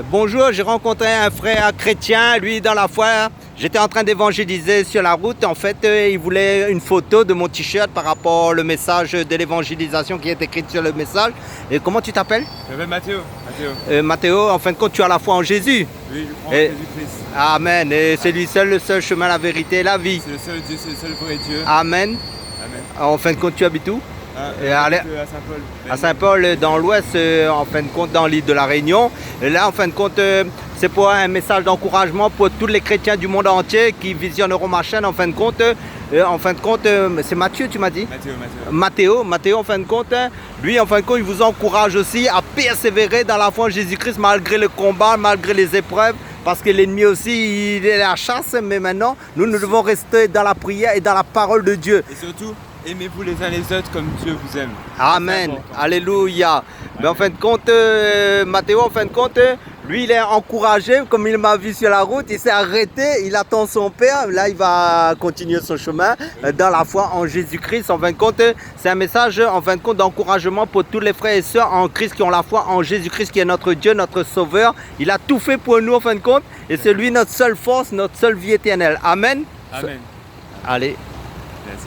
Bonjour, j'ai rencontré un frère chrétien, lui dans la foi. J'étais en train d'évangéliser sur la route. En fait, il voulait une photo de mon t-shirt par rapport au message de l'évangélisation qui est écrit sur le message. Et comment tu t'appelles? Je m'appelle Mathéo. Mathéo, en fin de compte, tu as la foi en Jésus. Oui, je crois en Et- Jésus-Christ. Amen. Et c'est lui seul, le seul chemin, la vérité et la vie. C'est le seul Dieu, c'est le seul vrai Dieu. Amen. Amen. En fin de compte, tu habites où? Et allez- À Saint-Paul. À Saint-Paul, dans l'ouest, en fin de compte, dans l'île de la Réunion. Et là, en fin de compte, c'est pour un message d'encouragement pour tous les chrétiens du monde entier qui visionneront ma chaîne. En fin de compte, c'est Mathieu, tu m'as dit? Mathéo, en fin de compte, lui, en fin de compte, il vous encourage aussi à persévérer dans la foi en Jésus-Christ malgré le combat, malgré les épreuves. Parce que l'ennemi aussi, il est à la chasse, mais maintenant, nous devons rester dans la prière et dans la parole de Dieu. Et surtout, aimez-vous les uns les autres comme Dieu vous aime. Amen. Alléluia. Mais en fin de compte, Mathéo, en fin de compte, lui, il est encouragé, comme il m'a vu sur la route, il s'est arrêté, il attend son père. Là, il va continuer son chemin dans la foi en Jésus-Christ. En fin de compte, c'est un message, en fin de compte, d'encouragement pour tous les frères et sœurs en Christ qui ont la foi en Jésus-Christ, qui est notre Dieu, notre Sauveur. Il a tout fait pour nous, en fin de compte, et c'est lui notre seule force, notre seule vie éternelle. Amen. Amen. Allez. Merci.